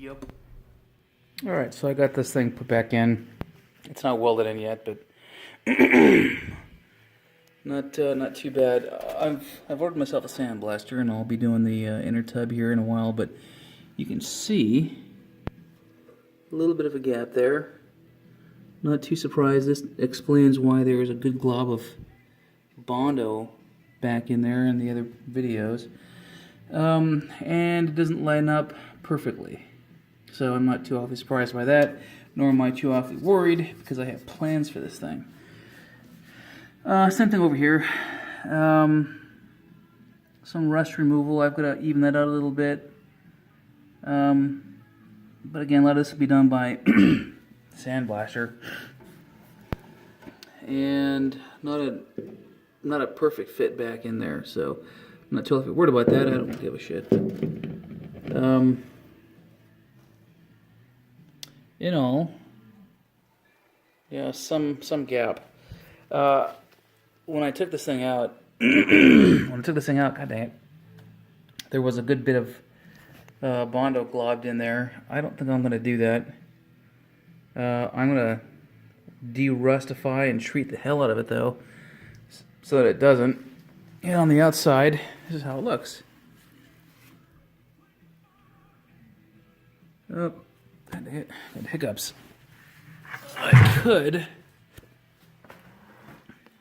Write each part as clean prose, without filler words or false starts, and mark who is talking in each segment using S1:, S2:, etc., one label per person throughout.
S1: Yep. Alright, so I got this thing put back in. It's not welded in yet, but not too bad. I've ordered myself a sandblaster, and I'll be doing the inner tub here in a while, but you can see a little bit of a gap there. Not too surprised. This explains why there is a good glob of Bondo back in there in the other videos. And it doesn't line up perfectly. So I'm not too awfully surprised by that, nor am I too awfully worried, because I have plans for this thing. Same thing over here. Some rust removal. I've got to even that out a little bit. But again, a lot of this will be done by sandblaster. And not a perfect fit back in there, so I'm not totally worried about that. I don't give a shit. In all, yeah, some gap. When I took this thing out, God dang it, there was a good bit of Bondo globbed in there. I don't think I'm going to do that. I'm going to de-rustify and treat the hell out of it, though, so that it doesn't. And on the outside, this is how it looks. Oh, got hiccups. I could.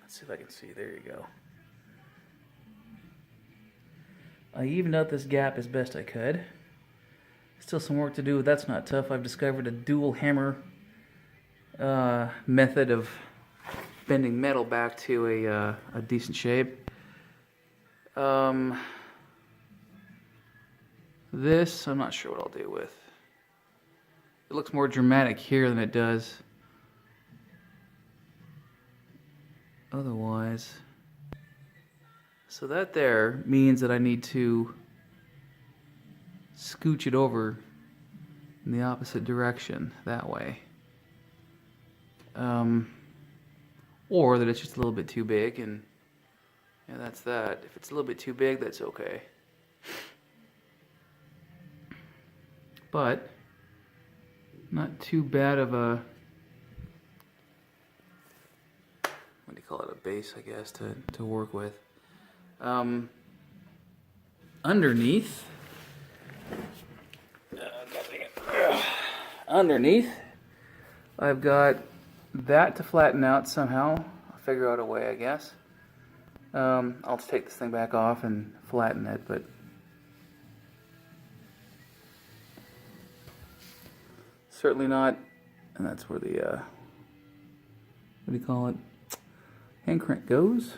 S1: Let's see if I can see. There you go. I evened out this gap as best I could. Still some work to do. That's not tough. I've discovered a dual hammer method of bending metal back to a decent shape. This, I'm not sure what I'll do with. It looks more dramatic here than it does otherwise. So that there means that I need to scooch it over in the opposite direction, that way. Or that it's just a little bit too big, and yeah, that's that. If it's a little bit too big, that's okay. But not too bad of a, what do you call it, a base, I guess, to work with. Underneath, I've got that to flatten out somehow. I'll figure out a way, I guess. I'll just take this thing back off and flatten it, but certainly not. And that's where the what do you call it, hand crank goes.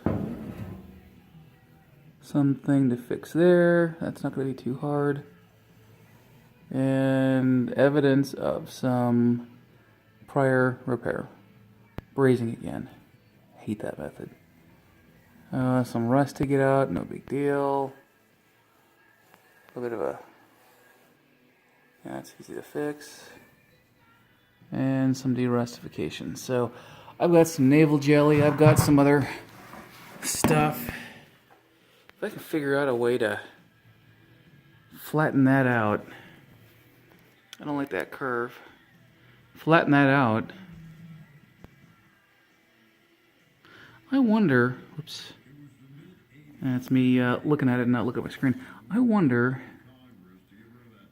S1: Something to fix there. That's not going to be too hard. And evidence of some prior repair. Brazing again. Hate that method. Some rust to get out, no big deal. A little bit of a, yeah, it's easy to fix. And some de-rustification. So I've got some navel jelly, I've got some other stuff. If I can figure out a way to flatten that out. I don't like that curve. Flatten that out. I wonder, whoops, that's me looking at it and not looking at my screen. I wonder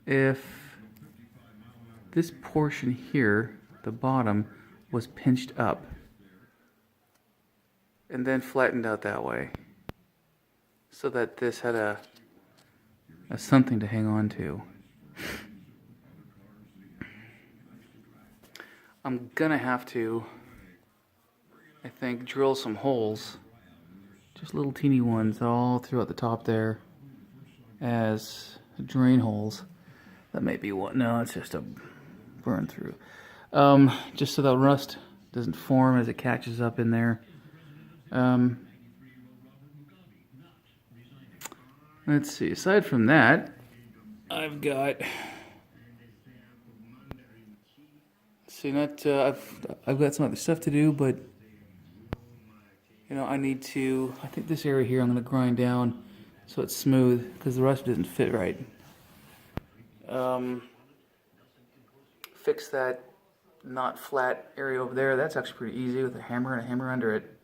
S1: if this portion here, the bottom, was pinched up and then flattened out that way, so that this had a something to hang on to. I'm gonna have to, I think, drill some holes, just little teeny ones all throughout the top there as drain holes. That may be what, no, it's just a burn through. Just so that rust doesn't form as it catches up in there. Let's see, aside from that, I've got, I've got some other stuff to do, but you know, I think this area here I'm going to grind down so it's smooth, because the rest doesn't fit right. fix that not flat area over there. That's actually pretty easy with a hammer and a hammer under it.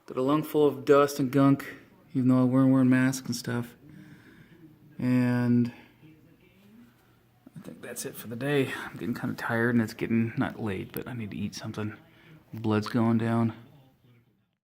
S1: Got a lung full of dust and gunk, even though we're wearing masks and stuff. And I think that's it for the day. I'm getting kind of tired and it's getting not late, but I need to eat something. Blood's going down.